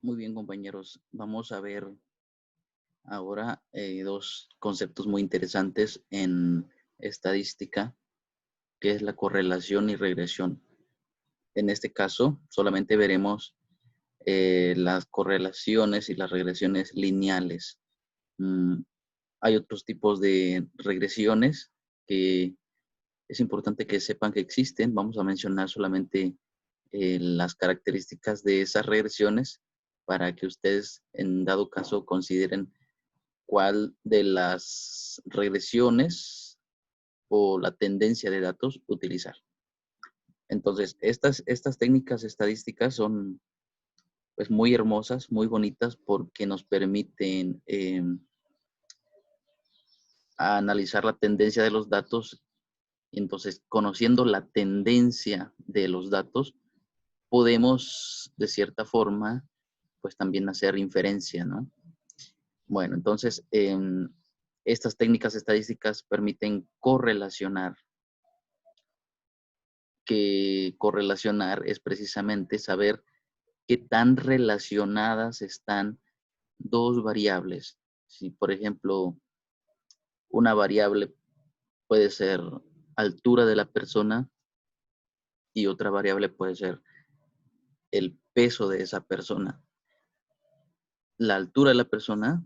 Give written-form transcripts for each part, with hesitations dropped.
Muy bien, compañeros. Vamos a ver ahora dos conceptos muy interesantes en estadística, que es la correlación y regresión. En este caso, solamente veremos las correlaciones y las regresiones lineales. Hay otros tipos de regresiones que es importante que sepan que existen. Vamos a mencionar solamente las características de esas regresiones para que ustedes, en dado caso, consideren cuál de las regresiones o la tendencia de datos utilizar. Entonces, estas técnicas estadísticas son pues muy hermosas, muy bonitas, porque nos permiten analizar la tendencia de los datos. Entonces, conociendo la tendencia de los datos, podemos, de cierta forma, pues también hacer inferencia, ¿no? Bueno, entonces, estas técnicas estadísticas permiten correlacionar, que correlacionar es precisamente saber qué tan relacionadas están dos variables. Si, por ejemplo, una variable puede ser altura de la persona y otra variable puede ser el peso de esa persona. La altura de la persona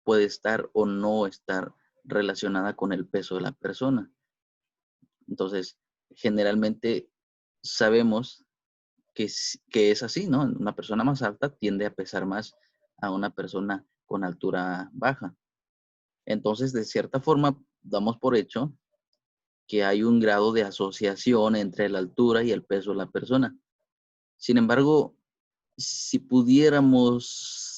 puede estar o no estar relacionada con el peso de la persona. Entonces, generalmente sabemos que es así, ¿no? Una persona más alta tiende a pesar más a una persona con altura baja. Entonces, de cierta forma, damos por hecho que hay un grado de asociación entre la altura y el peso de la persona. Sin embargo, si pudiéramos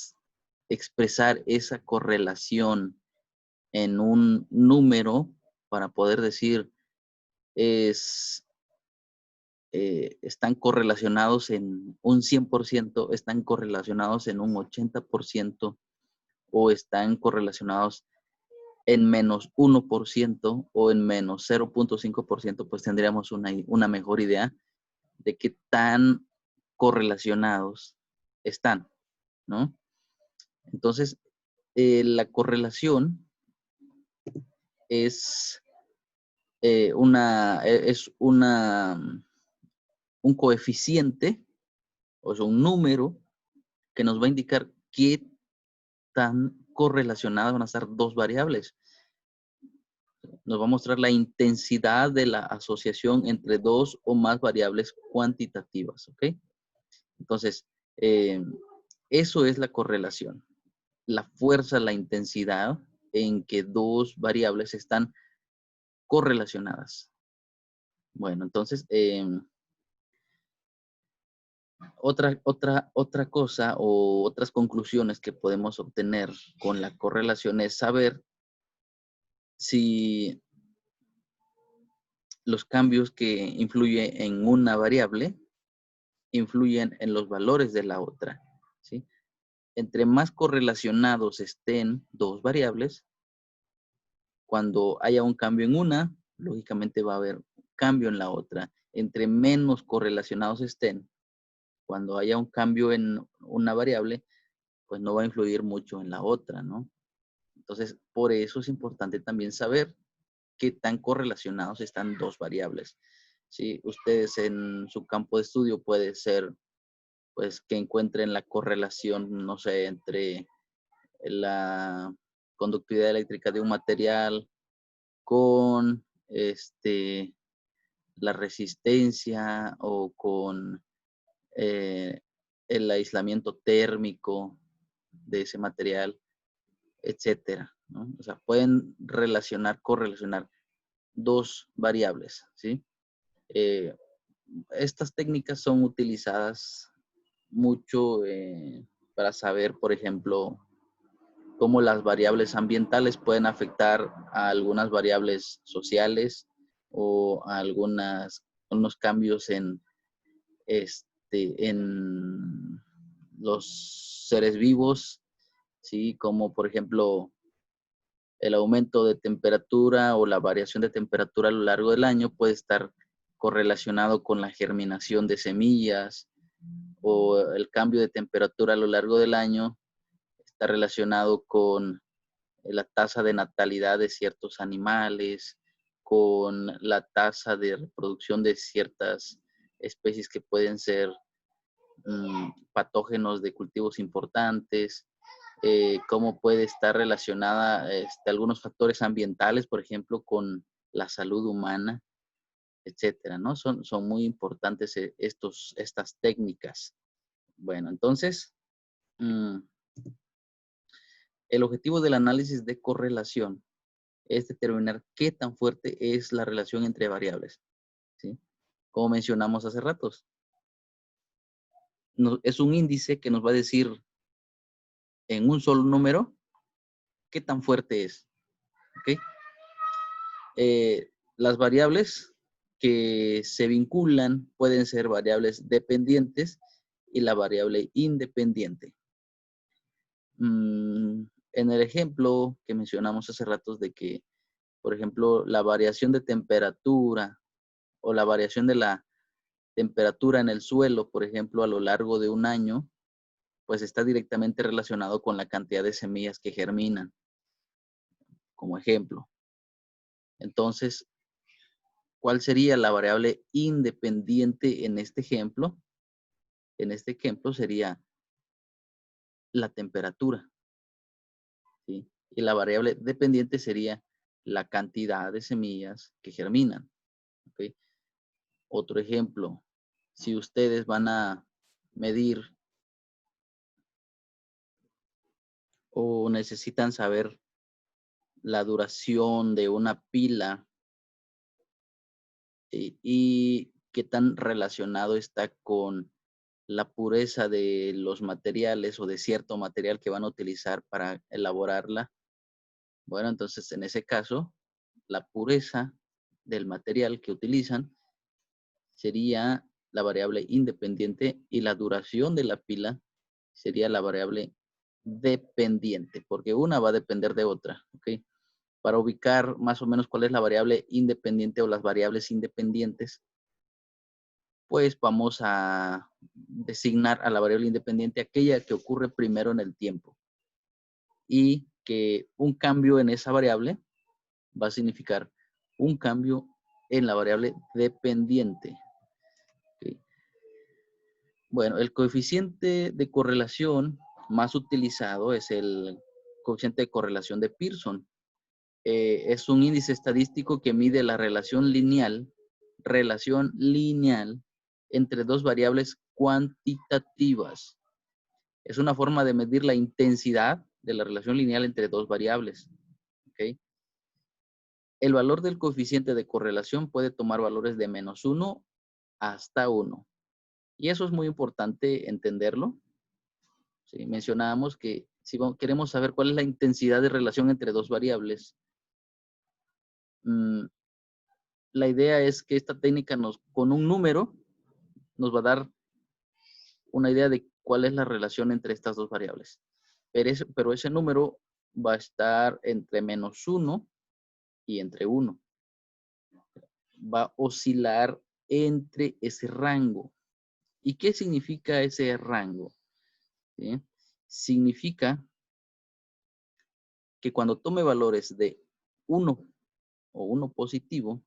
expresar esa correlación en un número para poder decir están correlacionados en un 100%, están correlacionados en un 80% o están correlacionados en menos 1% o en menos 0.5%, pues tendríamos una mejor idea de qué tan correlacionados están, ¿no? Entonces, la correlación es, un coeficiente, o sea, un número que nos va a indicar qué tan correlacionadas van a estar dos variables. Nos va a mostrar la intensidad de la asociación entre dos o más variables cuantitativas, ¿ok? Entonces, eso es la correlación. La fuerza, la intensidad en que dos variables están correlacionadas. Bueno, entonces, otra cosa o otras conclusiones que podemos obtener con la correlación es saber si los cambios que influyen en una variable influyen en los valores de la otra, ¿sí? Entre más correlacionados estén dos variables, cuando haya un cambio en una, lógicamente va a haber cambio en la otra. Entre menos correlacionados estén, cuando haya un cambio en una variable, pues no va a influir mucho en la otra, ¿no? Entonces, por eso es importante también saber qué tan correlacionados están dos variables. ¿Sí? Ustedes en su campo de estudio puede ser, pues, que encuentren la correlación, no sé, entre la conductividad eléctrica de un material con la resistencia o con eh, el aislamiento térmico de ese material, etcétera, ¿no? O sea, pueden correlacionar dos variables, ¿sí? Eh, Estas técnicas son utilizadas mucho para saber, por ejemplo, cómo las variables ambientales pueden afectar a algunas variables sociales o a unos cambios en los seres vivos, ¿sí? Como por ejemplo el aumento de temperatura o la variación de temperatura a lo largo del año puede estar correlacionado con la germinación de semillas o el cambio de temperatura a lo largo del año está relacionado con la tasa de natalidad de ciertos animales, con la tasa de reproducción de ciertas especies que pueden ser patógenos de cultivos importantes, cómo puede estar relacionada algunos factores ambientales, por ejemplo, con la salud humana, etcétera, ¿no? Son muy importantes estas técnicas. Bueno, entonces, el objetivo del análisis de correlación es determinar qué tan fuerte es la relación entre variables, ¿sí? Como mencionamos hace ratos. Es un índice que nos va a decir en un solo número qué tan fuerte es, ¿ok? Las variables que se vinculan pueden ser variables dependientes y la variable independiente. En el ejemplo que mencionamos hace rato de que, por ejemplo, la variación de temperatura o la variación de la temperatura en el suelo, por ejemplo, a lo largo de un año, pues está directamente relacionado con la cantidad de semillas que germinan, como ejemplo. Entonces, ¿cuál sería la variable independiente en este ejemplo? En este ejemplo sería la temperatura, ¿sí? Y la variable dependiente sería la cantidad de semillas que germinan, ¿ok? Otro ejemplo, si ustedes van a medir o necesitan saber la duración de una pila y qué tan relacionado está con la pureza de los materiales o de cierto material que van a utilizar para elaborarla. Bueno, entonces en ese caso, la pureza del material que utilizan sería la variable independiente y la duración de la pila sería la variable dependiente, porque una va a depender de otra, ¿ok? Para ubicar más o menos cuál es la variable independiente o las variables independientes, pues vamos a designar a la variable independiente aquella que ocurre primero en el tiempo y que un cambio en esa variable va a significar un cambio en la variable dependiente. ¿Okay? Bueno, el coeficiente de correlación más utilizado es el coeficiente de correlación de Pearson. Es un índice estadístico que mide la relación lineal entre dos variables cuantitativas. Es una forma de medir la intensidad de la relación lineal entre dos variables. ¿Okay? El valor del coeficiente de correlación puede tomar valores de -1 hasta 1. Y eso es muy importante entenderlo. ¿Sí? Mencionábamos que si queremos saber cuál es la intensidad de relación entre dos variables, la idea es que esta técnica con un número nos va a dar una idea de cuál es la relación entre estas dos variables. Pero ese número va a estar entre -1 y entre 1. Va a oscilar entre ese rango. ¿Y qué significa ese rango? ¿Sí? Significa que cuando tome valores de 1 o 1 positivo,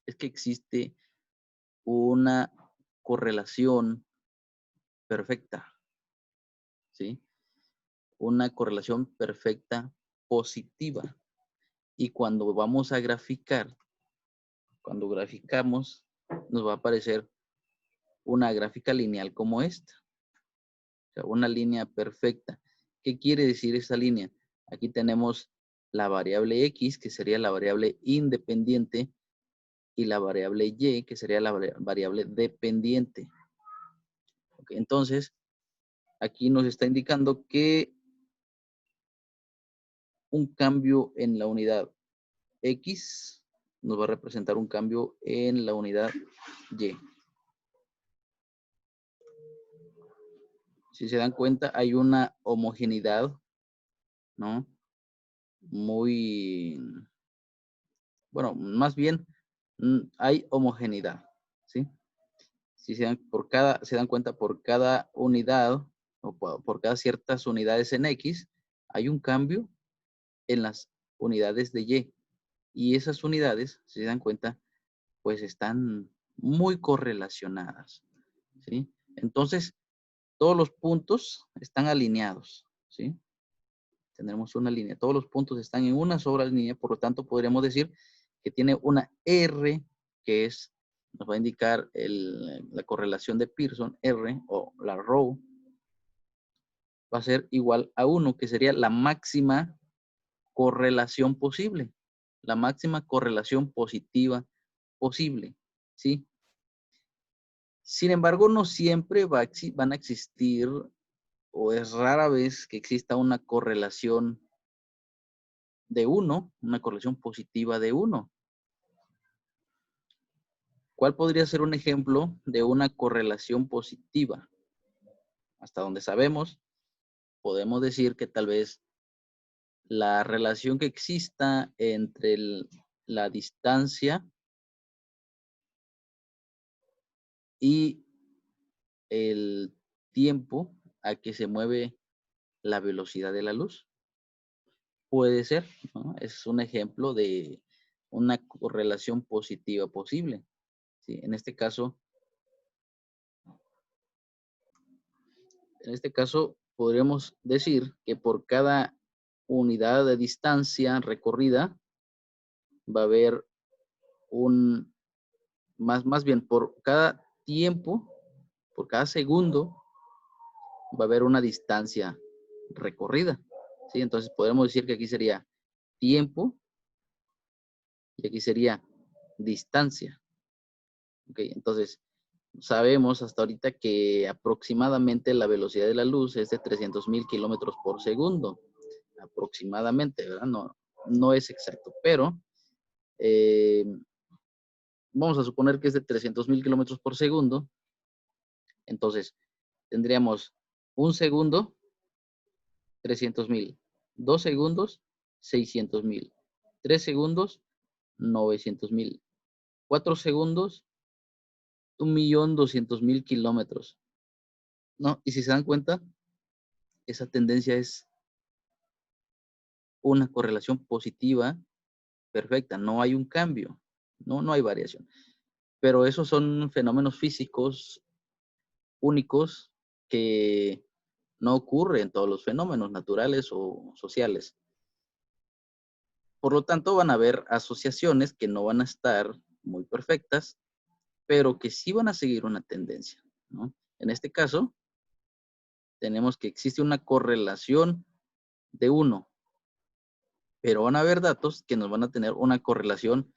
es que existe una correlación perfecta, ¿sí? Una correlación perfecta positiva. Y cuando vamos a graficar, cuando graficamos, nos va a aparecer una gráfica lineal como esta. O sea, una línea perfecta. ¿Qué quiere decir esta línea? Aquí tenemos la variable X, que sería la variable independiente, y la variable Y, que sería la variable dependiente. Okay, entonces, aquí nos está indicando que un cambio en la unidad X nos va a representar un cambio en la unidad Y. Si se dan cuenta, hay una homogeneidad, ¿no? Muy, bueno, más bien hay homogeneidad, ¿sí? Si se dan cuenta, por cada unidad o por cada ciertas unidades en X, hay un cambio en las unidades de Y. Y esas unidades, si se dan cuenta, pues están muy correlacionadas, ¿sí? Entonces, todos los puntos están alineados, ¿sí? Tenemos una línea. Todos los puntos están en una sola línea, por lo tanto, podríamos decir que tiene una R, que nos va a indicar la correlación de Pearson, R, o la rho, va a ser igual a 1, que sería la máxima correlación posible. La máxima correlación positiva posible, ¿sí? Sin embargo, no siempre van a existir, o es rara vez que exista una correlación de 1, una correlación positiva de 1. ¿Cuál podría ser un ejemplo de una correlación positiva? Hasta donde sabemos, podemos decir que tal vez la relación que exista entre la distancia y el tiempo a que se mueve la velocidad de la luz. Puede ser, ¿no? Es un ejemplo de una correlación positiva posible, ¿sí? En este caso, podríamos decir que por cada unidad de distancia recorrida va a haber más bien por cada tiempo, por cada segundo, va a haber una distancia recorrida, ¿sí? Entonces podemos decir que aquí sería tiempo y aquí sería distancia. ¿Ok? Entonces, sabemos hasta ahorita que aproximadamente la velocidad de la luz es de 300,000 kilómetros por segundo. Aproximadamente, ¿verdad? No es exacto, pero vamos a suponer que es de 300,000 kilómetros por segundo. Entonces, tendríamos un segundo, 300,000. 2 segundos, 600,000. 3 segundos, 900,000. 4 segundos, 1,200,000 kilómetros. ¿No? Y si se dan cuenta, esa tendencia es una correlación positiva perfecta. No hay un cambio. No hay variación. Pero esos son fenómenos físicos únicos que no ocurren en todos los fenómenos naturales o sociales. Por lo tanto, van a haber asociaciones que no van a estar muy perfectas, pero que sí van a seguir una tendencia, ¿no? En este caso, tenemos que existe una correlación de 1, pero van a haber datos que nos van a tener una correlación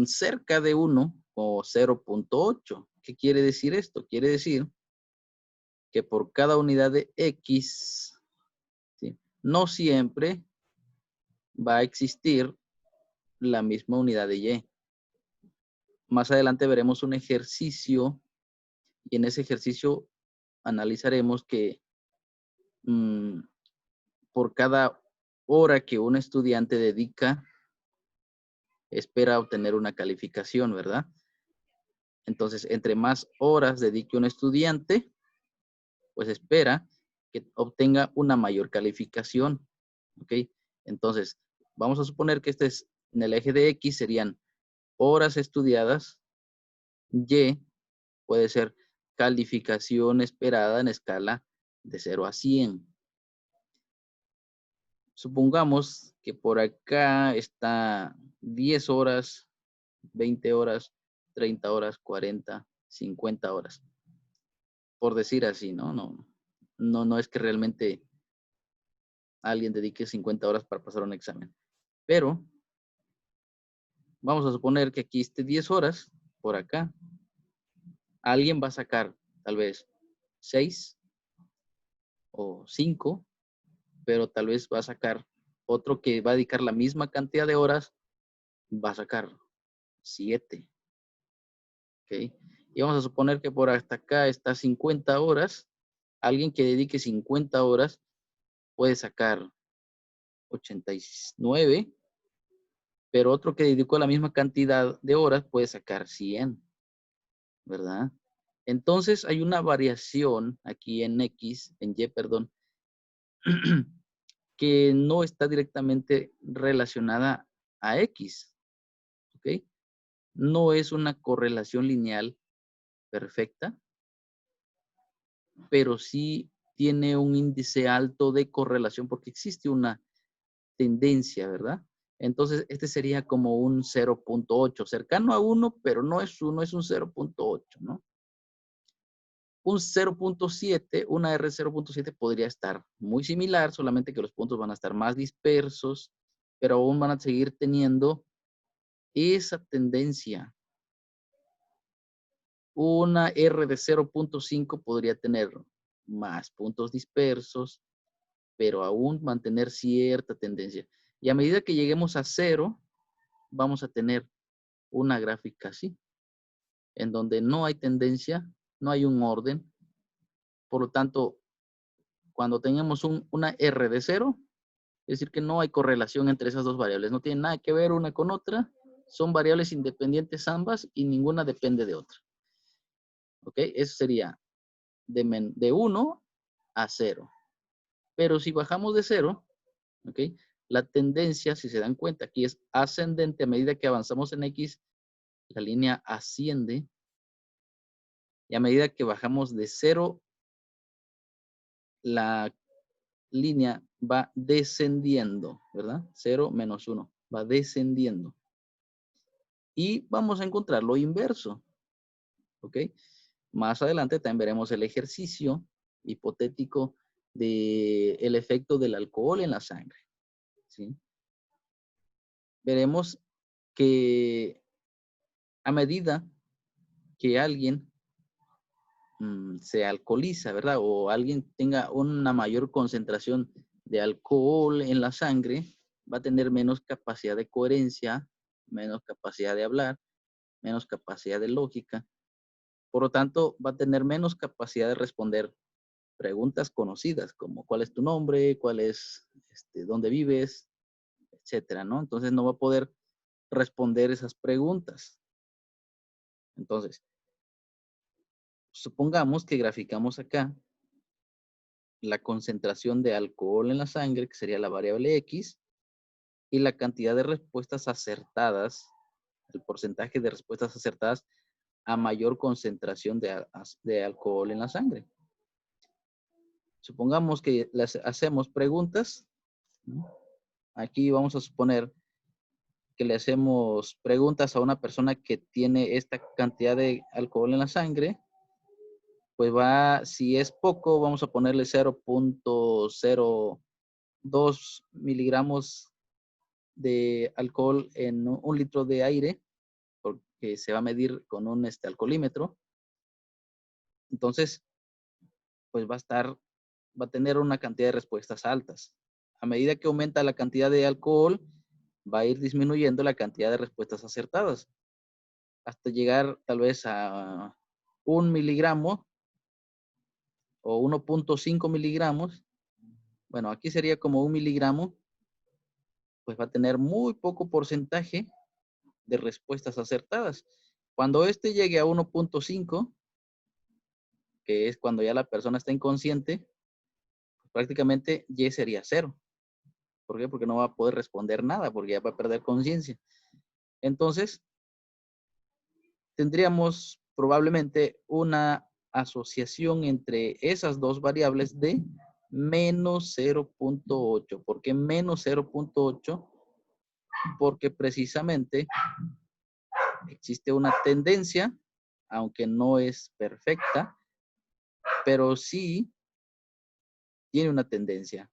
cerca de 1 o 0.8. ¿Qué quiere decir esto? Quiere decir que por cada unidad de X, ¿sí?, no siempre va a existir la misma unidad de Y. Más adelante veremos un ejercicio y en ese ejercicio analizaremos que por cada hora que un estudiante dedica, espera obtener una calificación, ¿verdad? Entonces, entre más horas dedique un estudiante, pues espera que obtenga una mayor calificación, ¿ok? Entonces, vamos a suponer que este es en el eje de X, serían horas estudiadas. Y puede ser calificación esperada en escala de 0 a 100. Supongamos que por acá está 10 horas, 20 horas, 30 horas, 40, 50 horas. Por decir así, ¿no? No es que realmente alguien dedique 50 horas para pasar un examen. Pero vamos a suponer que aquí esté 10 horas por acá. Alguien va a sacar tal vez 6 o 5, pero tal vez va a sacar otro que va a dedicar la misma cantidad de horas, va a sacar 7. ¿Ok? Y vamos a suponer que por hasta acá está 50 horas. Alguien que dedique 50 horas puede sacar 89, pero otro que dedicó la misma cantidad de horas puede sacar 100. ¿verdad? Entonces hay una variación aquí en X, en Y, perdón, que no está directamente relacionada a X, ¿ok? No es una correlación lineal perfecta, pero sí tiene un índice alto de correlación porque existe una tendencia, ¿verdad? Entonces, este sería como un 0.8, cercano a 1, pero no es 1, es un 0.8, ¿no? Un 0.7, una R 0.7 podría estar muy similar, solamente que los puntos van a estar más dispersos, pero aún van a seguir teniendo esa tendencia. Una R de 0.5 podría tener más puntos dispersos, pero aún mantener cierta tendencia. Y a medida que lleguemos a 0, vamos a tener una gráfica así, en donde no hay tendencia, no hay un orden. Por lo tanto, cuando tengamos una R de 0, es decir que no hay correlación entre esas dos variables. No tienen nada que ver una con otra. Son variables independientes ambas y ninguna depende de otra. ¿Ok? Eso sería de 1 a 0. Pero si bajamos de 0, ¿ok? La tendencia, si se dan cuenta, aquí es ascendente. A medida que avanzamos en X, la línea asciende. Y a medida que bajamos de 0, la línea va descendiendo, ¿verdad? 0 menos 1, va descendiendo. Y vamos a encontrar lo inverso, ¿ok? Más adelante también veremos el ejercicio hipotético del efecto del alcohol en la sangre, ¿sí? Veremos que a medida que alguien se alcoholiza, ¿verdad? O alguien tenga una mayor concentración de alcohol en la sangre, va a tener menos capacidad de coherencia, menos capacidad de hablar, menos capacidad de lógica. Por lo tanto, va a tener menos capacidad de responder preguntas conocidas, como cuál es tu nombre, cuál es, dónde vives, etcétera, ¿no? Entonces no va a poder responder esas preguntas. Entonces, supongamos que graficamos acá la concentración de alcohol en la sangre, que sería la variable X, y la cantidad de respuestas acertadas, el porcentaje de respuestas acertadas a mayor concentración de alcohol en la sangre. Supongamos que les hacemos preguntas, ¿no? Aquí vamos a suponer que le hacemos preguntas a una persona que tiene esta cantidad de alcohol en la sangre, pues si es poco, vamos a ponerle 0.02 miligramos de alcohol en un litro de aire, porque se va a medir con un alcoholímetro. Entonces, pues va a tener una cantidad de respuestas altas. A medida que aumenta la cantidad de alcohol, va a ir disminuyendo la cantidad de respuestas acertadas, hasta llegar tal vez a 1 miligramo o 1.5 miligramos. Bueno, aquí sería como 1 miligramo, pues va a tener muy poco porcentaje de respuestas acertadas. Cuando este llegue a 1.5, que es cuando ya la persona está inconsciente, pues prácticamente Y sería 0. ¿Por qué? Porque no va a poder responder nada, porque ya va a perder conciencia. Entonces, tendríamos probablemente una asociación entre esas dos variables de menos 0.8. ¿Por qué menos 0.8? Porque precisamente existe una tendencia, aunque no es perfecta, pero sí tiene una tendencia.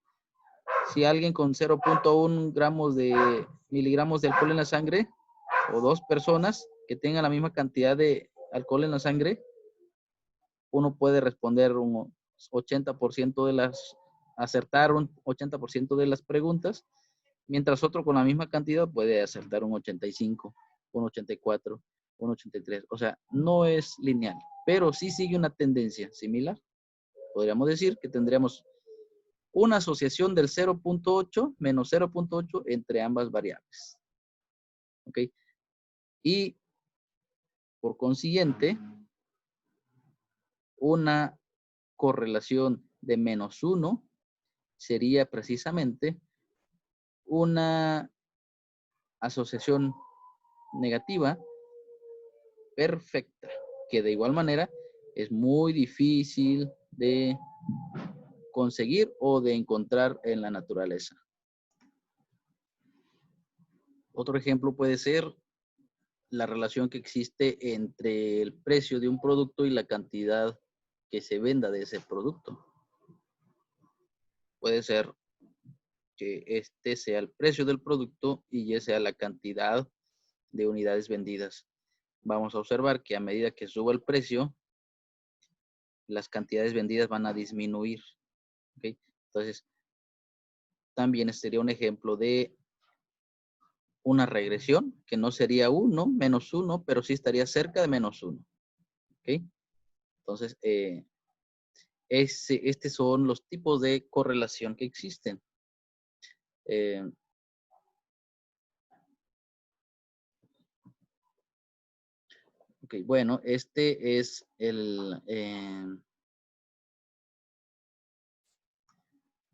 Si alguien con 0.1 miligramos de alcohol en la sangre, o dos personas que tengan la misma cantidad de alcohol en la sangre, uno puede responder un 80% acertar un 80% de las preguntas, mientras otro con la misma cantidad puede acertar un 85, un 84, un 83. O sea, no es lineal, pero sí sigue una tendencia similar. Podríamos decir que tendríamos una asociación del 0.8 menos 0.8 entre ambas variables. ¿Ok? Y por consiguiente, una correlación de -1 sería precisamente una asociación negativa perfecta, que de igual manera es muy difícil de conseguir o de encontrar en la naturaleza. Otro ejemplo puede ser la relación que existe entre el precio de un producto y la cantidad que se venda de ese producto. Puede ser que este sea el precio del producto y ya sea la cantidad de unidades vendidas. Vamos a observar que a medida que suba el precio, las cantidades vendidas van a disminuir. ¿Okay? Entonces, también sería un ejemplo de una regresión, que no sería 1, -1, pero sí estaría cerca de -1. ¿Okay? Entonces, estos son los tipos de correlación que existen. Ok, bueno, este es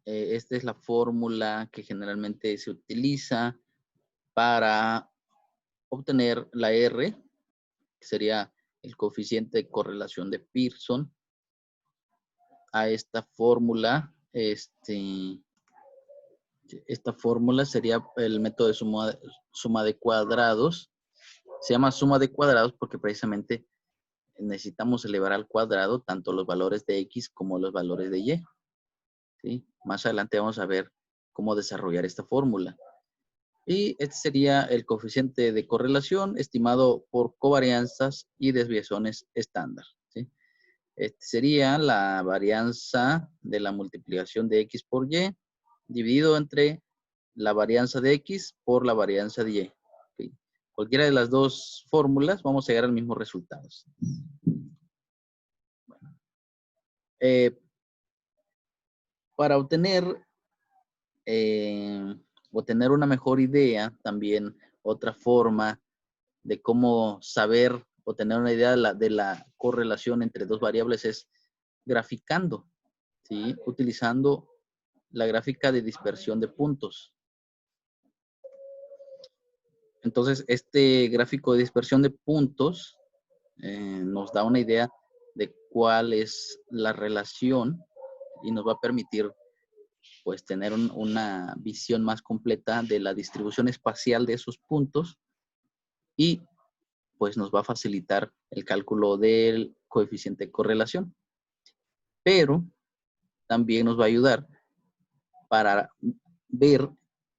esta es la fórmula que generalmente se utiliza para obtener la R, que sería el coeficiente de correlación de Pearson. A esta fórmula, esta fórmula sería el método de suma de cuadrados. Se llama suma de cuadrados porque precisamente necesitamos elevar al cuadrado tanto los valores de X como los valores de Y. ¿Sí? Más adelante vamos a ver cómo desarrollar esta fórmula. Y este sería el coeficiente de correlación estimado por covarianzas y desviaciones estándar. ¿Sí? Este sería la varianza de la multiplicación de X por Y dividido entre la varianza de X por la varianza de Y. ¿Sí? Cualquiera de las dos fórmulas vamos a llegar al mismo resultado. Bueno. Para obtener una mejor idea, también otra forma de cómo saber o tener una idea de la correlación entre dos variables es graficando, ¿sí? Utilizando la gráfica de dispersión de puntos. Entonces, este gráfico de dispersión de puntos nos da una idea de cuál es la relación y nos va a permitir pues tener una visión más completa de la distribución espacial de esos puntos y pues nos va a facilitar el cálculo del coeficiente de correlación. Pero también nos va a ayudar para ver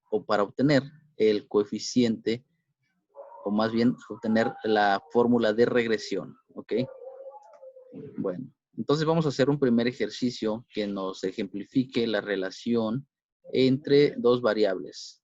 o para obtener el coeficiente o más bien obtener la fórmula de regresión, ¿ok? Bueno, entonces vamos a hacer un primer ejercicio que nos ejemplifique la relación entre dos variables.